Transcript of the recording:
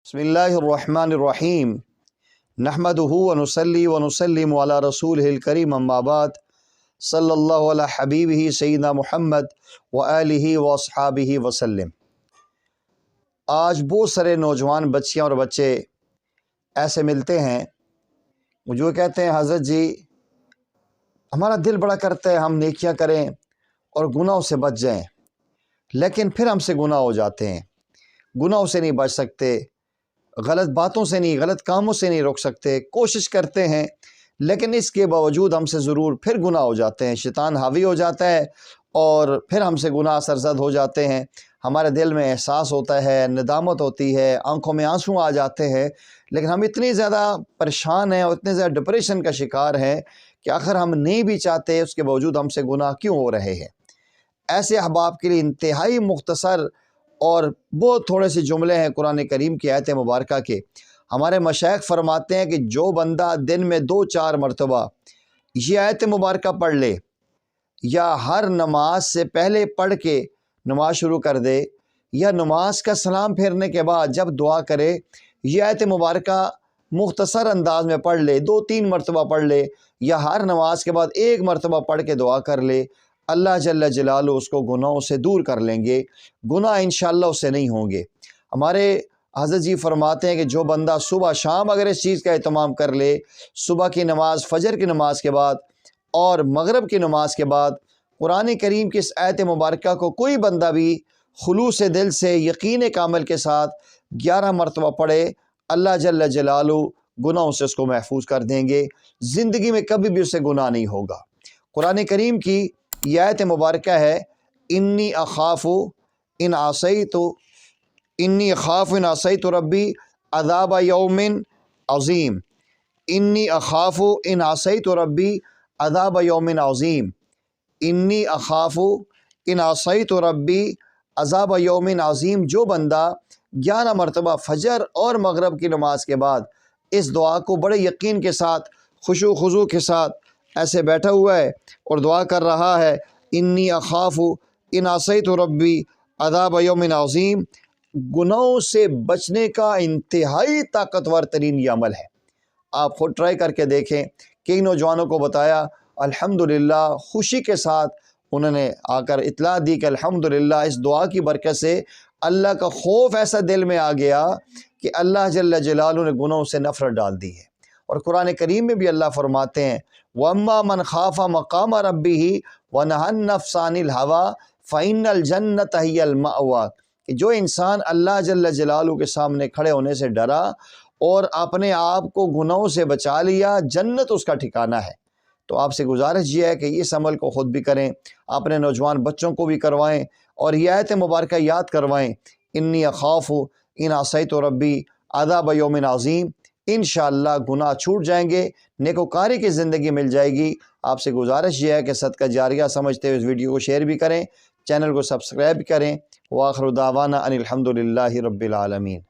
बिस्मिल्लाहिर्रहमानिर्रहीम नहमदुहु व नुसल्ली व नुसल्लिमु अला रसूलिहिल करीम अम्मा बाद सल्लल्लाहु अला हबीबिही सय्यिदना मुहम्मद व आलिहि व अस्हाबिहि वसल्लम। आज बहुत सारे नौजवान बच्चियाँ और बच्चे ऐसे मिलते हैं जो कहते हैं हज़रत जी हमारा दिल बड़ा करता है हम नेकियां करें और गुनाहों से बच जाएं, लेकिन फिर हमसे गुनाह हो जाते हैं। गुनाहों से नहीं बच सकते, गलत बातों से नहीं, गलत कामों से नहीं रोक सकते, कोशिश करते हैं लेकिन इसके बावजूद हमसे ज़रूर फिर गुनाह हो जाते हैं। शैतान हावी हो जाता है और फिर हमसे गुनाह सरजद हो जाते हैं। हमारे दिल में एहसास होता है, नदामत होती है, आंखों में आंसू आ जाते हैं, लेकिन हम इतनी ज़्यादा परेशान हैं और इतने ज़्यादा डिप्रेशन का शिकार हैं कि आखिर हम नहीं भी चाहते, उसके बावजूद हमसे गुनाह क्यों हो रहे हैं। ऐसे अहबाब के लिए इंतहाई मुख्तसर और बहुत थोड़े से जुमले हैं कुरान करीम की आयत मुबारक के। हमारे मशाइख फरमाते हैं कि जो बंदा दिन में 2-4 मरतबा ये आयत मुबारक पढ़ ले या हर नमाज से पहले पढ़ के नमाज शुरू कर दे या नमाज का सलाम फेरने के बाद जब दुआ करे ये आयत मुबारक मुख्तसर अंदाज में पढ़ ले, 2-3 मरतबा पढ़ ले या हर नमाज के बाद 1 मरतबा पढ़ के दुआ कर ले, अल्लाह जल्ल जलालुहु उसको गुनाहों से दूर कर लेंगे। गुनाह इंशाअल्लाह उससे नहीं होंगे। हमारे हज़रत जी फरमाते हैं कि जो बंदा सुबह शाम अगर इस चीज़ का एहतमाम कर ले, सुबह की नमाज, फजर की नमाज के बाद और मगरिब की नमाज के बाद कुरान करीम की इस आयत मुबारक को कोई बंदा भी खुलूस दिल से यकीन कामिल के साथ 11 मरतबा पढ़े, अल्लाह जल्ल जलालुहु गुनाहों से उसको महफूज कर देंगे। ज़िंदगी में कभी भी उससे गुनाह नहीं होगा। कुरान करीम की यह आयत मुबारक है, इन्नी अखाफ़ु इन आसैतु रब्बी अज़ाब यौमिन अज़ीम। इन्नी अखाफ़ु इन आसैतु रब्बी अज़ाब यौमिन अज़ीम। इन्नी अखाफ़ु इन आसैतु रब्बी अज़ाब यौमिन अज़ीम। जो बंदा 11 मरतबा फजर और मगरिब की नमाज के बाद इस दुआ को बड़े यकीन के साथ, खुशू खुजू के साथ ऐसे बैठा हुआ है और दुआ कर रहा है, इन्नी अखाफ़ु इन आसैतु रब्बी अज़ाब यौमिन अज़ीम, गुनाहों से बचने का इंतहाई ताकतवर तरीन ये अमल है। आप खुद ट्राई करके देखें। कई नौजवानों को बताया, अल्हम्दुलिल्लाह खुशी के साथ उन्होंने आकर इत्तला दी कि अल्हम्दुलिल्लाह इस दुआ की बरकत से अल्लाह का खौफ ऐसा दिल में आ गया कि अल्लाह जल्ल जलालुहु ने गुनाहों से नफ़रत डाल दी है। और कुरान करीम में भी अल्लाह फरमाते हैं, वम्मा मन खाफ़ा मक़ाम रब्बिही व नहन नफ्स अनिल हवा फ़इन्नल जन्नत हियल मअवा। कि जो इंसान अल्लाह जल्ल जलालुहु के सामने खड़े होने से डरा और अपने आप को गुनाहों से बचा लिया, जन्नत उसका ठिकाना है। तो आपसे गुजारिश ये है कि इस अमल को ख़ुद भी करें, अपने नौजवान बच्चों को भी करवाएं और ये आयत मुबारक याद करवाएं, इन्नी अखाफ़ु इन आसैतु रब्बी अज़ाब यौमिन अज़ीम। इंशाअल्लाह गुनाह छूट जाएंगे, नेकोकारी की ज़िंदगी मिल जाएगी। आपसे गुजारिश ये है कि सदका जारिया समझते हुए इस वीडियो को शेयर भी करें, चैनल को सब्सक्राइब भी करें। व आखिरु दावाना अनिल हम्दुलिल्लाहि रब्बिल आलमीन।